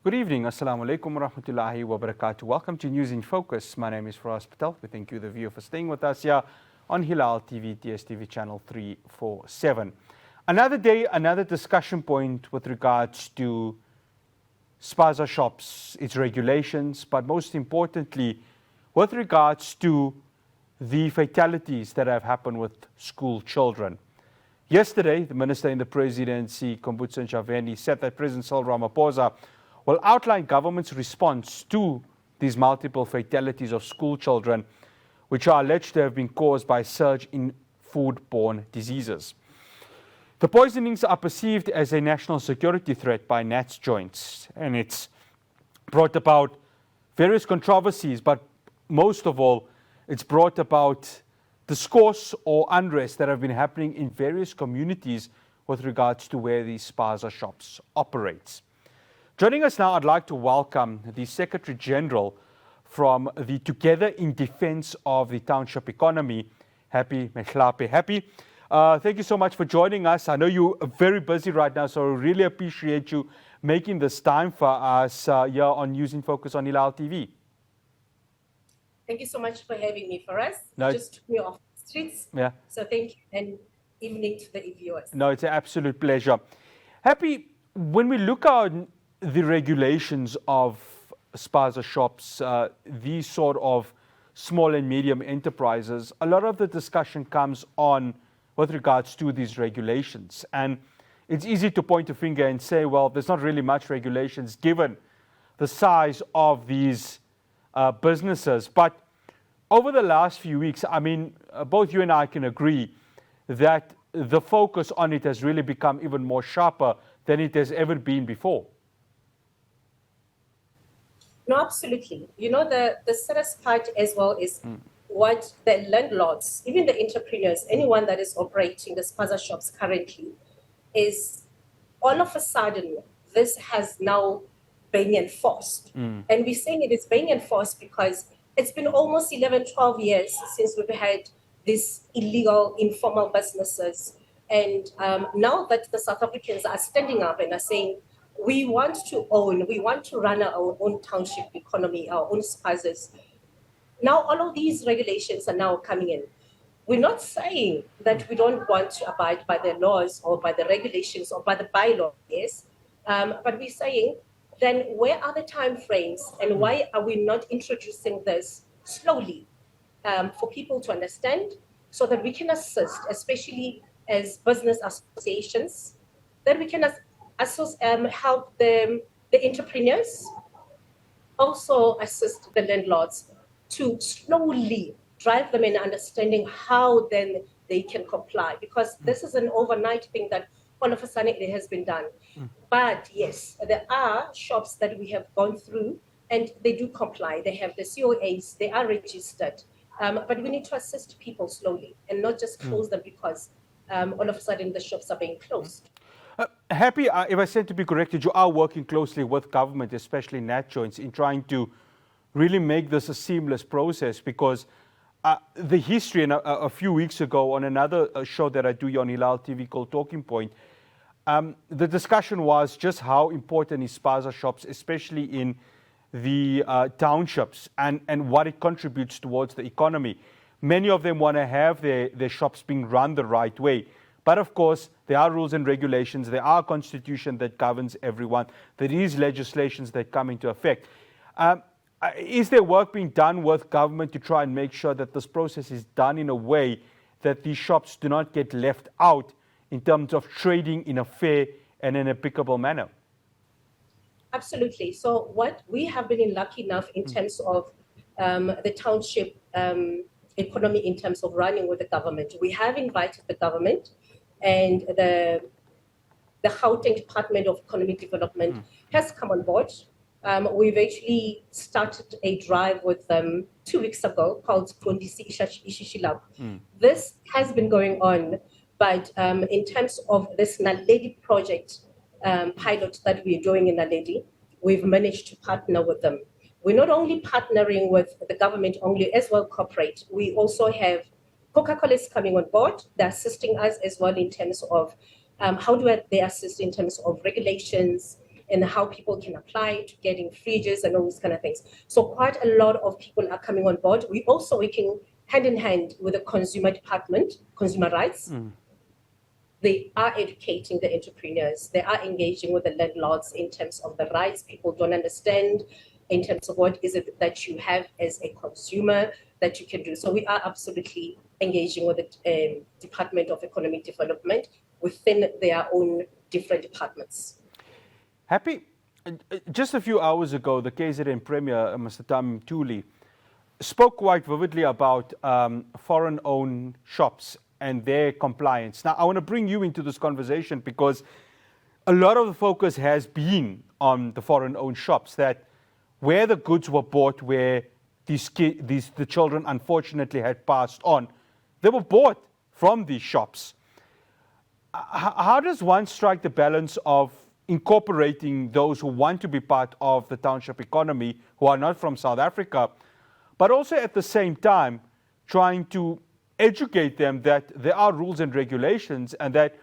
Good evening. Assalamu alaikum wa rahmatullahi wa barakatuh. Welcome to News in Focus. My name is Faraz Patel. We thank you, the viewer, for staying with us here on Hilaal TV, TSTV channel 347. Another day, another discussion point with regards to Spaza shops, its regulations, but most importantly, with regards to the fatalities that have happened with school children. Yesterday, the Minister in the Presidency, Kombutsa Ntshavheni, said that President Cyril Ramaphosa will outline government's response to these multiple fatalities of school children, which are alleged to have been caused by a surge in foodborne diseases. The poisonings are perceived as a national security threat by NATS joints, and it's brought about various controversies, but most of all, it's brought about discourse or unrest that have been happening in various communities with regards to where these Spaza shops operate. Joining us now, I'd like to welcome the Secretary General from the Together in Defense of the Township Economy, Happy Mehlape. Happy, thank you so much for joining us. I know you're very busy right now, so I really appreciate you making this time for us here on News in Focus on Hilaal TV. Thank you so much for having me, for us. No, just took me off the streets. Yeah. So thank you, and evening to the viewers. No, it's an absolute pleasure. Happy, when we look at the regulations of Spaza shops, these sort of small and medium enterprises, a lot of the discussion comes on with regards to these regulations. And it's easy to point a finger and say, well, there's not really much regulations given the size of these businesses. But over the last few weeks, I mean, both you and I can agree that the focus on it has really become even more sharper than it has ever been before. No, absolutely. You know, the saddest part as well is what the landlords, even the entrepreneurs, anyone that is operating the Spaza shops currently, is all of a sudden, this has now been enforced. And we're saying it is being enforced because it's been almost 11, 12 years since we've had these illegal, informal businesses. And now that the South Africans are standing up and are saying, we want to run our own township economy, our own Spazas. Now all of these regulations are now coming in. We're not saying that we don't want to abide by the laws or by the regulations or by the bylaws, but we're saying, then where are the time frames and why are we not introducing this slowly for people to understand so that we can assist, especially as business associations, that we can help the entrepreneurs, also assist the landlords to slowly drive them in understanding how then they can comply, because this is an overnight thing that all of a sudden it has been done. But yes, there are shops that we have gone through and they do comply. They have the COAs, they are registered. But we need to assist people slowly and not just close them because all of a sudden the shops are being closed. Happy, if I said to be corrected, you are working closely with government, especially NAT joints, in trying to really make this a seamless process, because the history, and a few weeks ago on another show that I do on Hilaal TV called Talking Point, the discussion was just how important is Spaza shops, especially in the townships, and what it contributes towards the economy. Many of them want to have their shops being run the right way. But of course, there are rules and regulations, there are a constitution that governs everyone, there is legislations that come into effect. Is there work being done with government to try and make sure that this process is done in a way that these shops do not get left out in terms of trading in a fair and an applicable manner? Absolutely. So what we have been lucky enough in terms of the township economy, in terms of running with the government, we have invited the government and the Gauteng Department of Economic Development has come on board. We've actually started a drive with them 2 weeks ago called Prioritise Ishishilab. This has been going on, but in terms of this Naledi project pilot that we're doing in Naledi, we've managed to partner with them. We're not only partnering with the government only, as well corporate. We also have Coca-Cola is coming on board. They're assisting us as well in terms of how do they assist in terms of regulations, and how people can apply to getting fridges and all these kind of things. So quite a lot of people are coming on board. We're also working hand in hand with the consumer department, consumer rights. They are educating the entrepreneurs. They are engaging with the landlords in terms of the rights people don't understand, in terms of what is it that you have as a consumer that you can do. So we are absolutely engaging with the Department of Economic Development within their own different departments. Happy, just a few hours ago, the KZN Premier, Mr. Tam Thuli, spoke quite vividly about foreign-owned shops and their compliance. Now, I want to bring you into this conversation because a lot of the focus has been on the foreign-owned shops, that where the goods were bought, where the children unfortunately had passed on, they were bought from these shops. How does one strike the balance of incorporating those who want to be part of the township economy, who are not from South Africa, but also at the same time trying to educate them that there are rules and regulations and that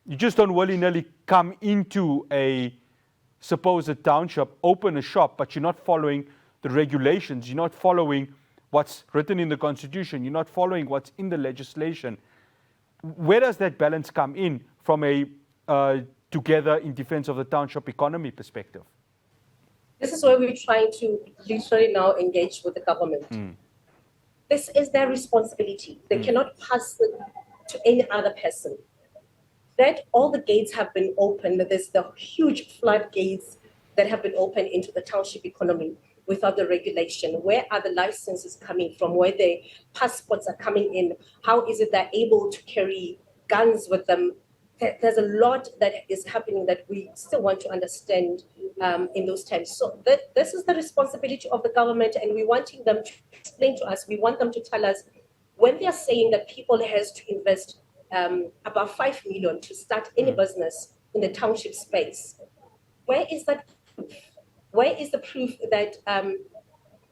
you just don't willy-nilly come into a supposed township, open a shop, but you're not following the regulations, you're not following what's written in the Constitution, you're not following what's in the legislation. Where does that balance come in from a together in defense of the township economy perspective? This is where we're trying to literally now engage with the government. This is their responsibility. They cannot pass it to any other person. That all the gates have been opened, there's the huge floodgates that have been opened into the township economy without the regulation. Where are the licenses coming from? Where the passports are coming in? How is it they're able to carry guns with them? There's a lot that is happening that we still want to understand in those terms. So this is the responsibility of the government, and we're wanting them to explain to us. We want them to tell us when they are saying that people has to invest about 5 million to start any business in the township space. Where is that proof? Where is the proof that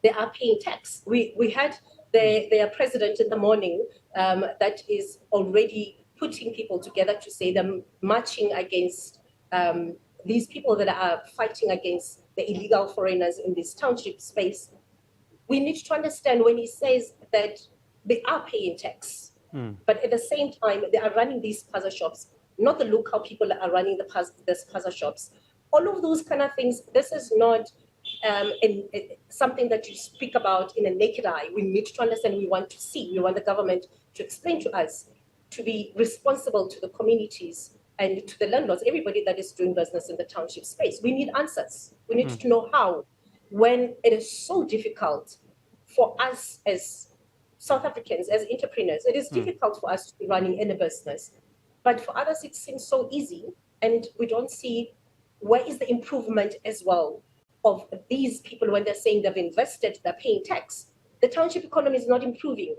they are paying tax? We had their president in the morning that is already putting people together to say them marching against these people that are fighting against the illegal foreigners in this township space. We need to understand when he says that they are paying tax, but at the same time, they are running these Spaza shops, not the local people that are running the Spaza shops. All of those kind of things, this is not something that you speak about in a naked eye. We need to understand, we want to see, we want the government to explain to us, to be responsible to the communities and to the landlords, everybody that is doing business in the township space. We need answers. We need to know how, when it is so difficult for us as South Africans, as entrepreneurs, it is difficult for us to be running any business. But for others, it seems so easy, and we don't see where is the improvement as well of these people when they're saying they've invested, they're paying tax. The township economy is not improving.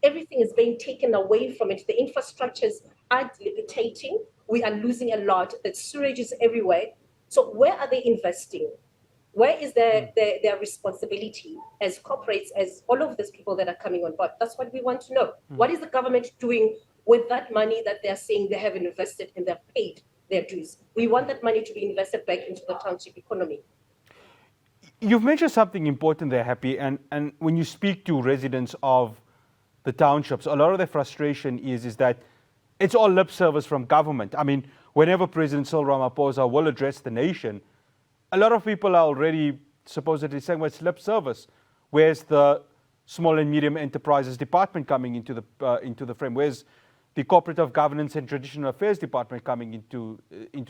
Everything is being taken away from it. The infrastructures are dilapidating. We are losing a lot. The sewage is everywhere. So where are they investing? Where is their responsibility as corporates, as all of these people that are coming on board? That's what we want to know. What is the government doing with that money that they're saying they have invested and they've paid their dues? We want that money to be invested back into the township economy. You've mentioned something important there, Happy, and when you speak to residents of the townships, a lot of their frustration is that it's all lip service from government. I mean, whenever President Cyril Ramaphosa will address the nation, a lot of people are already supposedly saying, well, it's lip service. Where's the small and medium enterprises department coming into the frame? Where's the cooperative governance and traditional affairs department coming into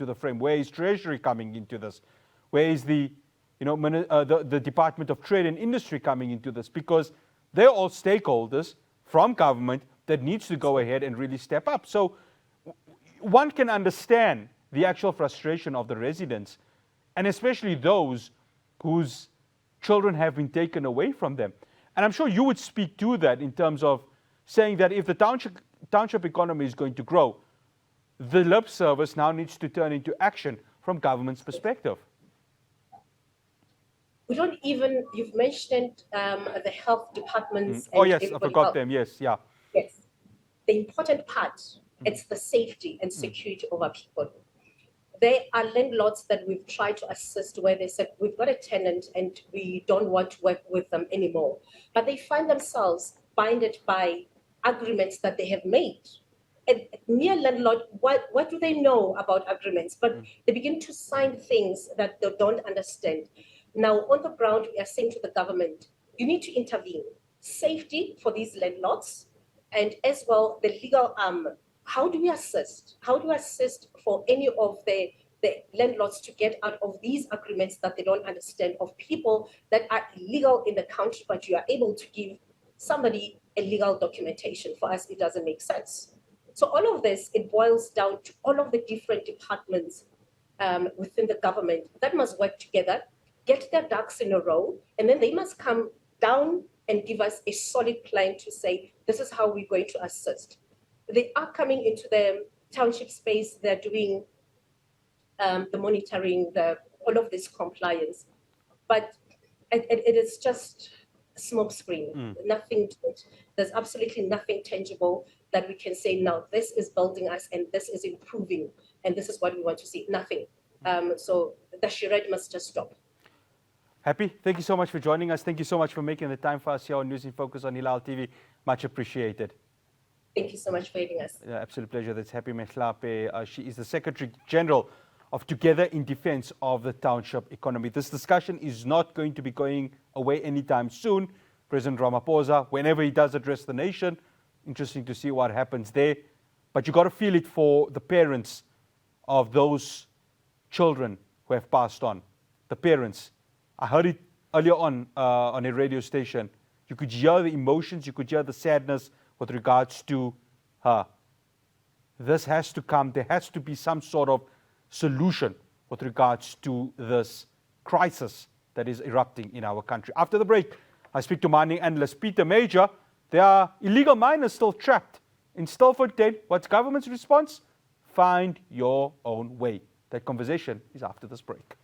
the frame? Where is Treasury coming into this? Where is the Department of Trade and Industry coming into this? Because they're all stakeholders from government that needs to go ahead and really step up. So one can understand the actual frustration of the residents, and especially those whose children have been taken away from them. And I'm sure you would speak to that in terms of saying that if the township economy is going to grow, the lip service now needs to turn into action from government's perspective. We don't even, you've mentioned the health departments. Oh yes, I forgot them, yes, yeah. Yes. The important part, it's the safety and security of our people. There are landlords that we've tried to assist where they said, we've got a tenant and we don't want to work with them anymore. But they find themselves binded by agreements that they have made. And mere landlord, what do they know about agreements? But they begin to sign things that they don't understand. Now, on the ground, we are saying to the government, you need to intervene. Safety for these landlords, and as well the legal arm. How do we assist? How do we assist for any of the landlords to get out of these agreements that they don't understand, of people that are illegal in the country, but you are able to give somebody a legal documentation? For us, it doesn't make sense. So all of this, it boils down to all of the different departments within the government that must work together, get their ducks in a row, and then they must come down and give us a solid plan to say, this is how we're going to assist. They are coming into the township space, they're doing the monitoring, all of this compliance. But it is just a smoke screen, nothing to it. There's absolutely nothing tangible that we can say, now this is building us and this is improving and this is what we want to see. Nothing. So the charade must just stop. Happy, thank you so much for joining us. Thank you so much for making the time for us here on News in Focus on Hilaal TV. Much appreciated. Thank you so much for having us. Absolute pleasure. That's Happy Mehlape. She is the Secretary General of Together in Defense of the Township Economy. This discussion is not going to be going away anytime soon. President Ramaphosa, whenever he does address the nation, interesting to see what happens there. But you got to feel it for the parents of those children who have passed on. The parents. I heard it earlier on a radio station. You could hear the emotions, you could hear the sadness with regards to her. This has to come. There has to be some sort of solution with regards to this crisis that is erupting in our country. After the break, I speak to mining analyst Peter Major. There are illegal miners still trapped in Stilfontein. What's government's response? Find your own way. That conversation is after this break.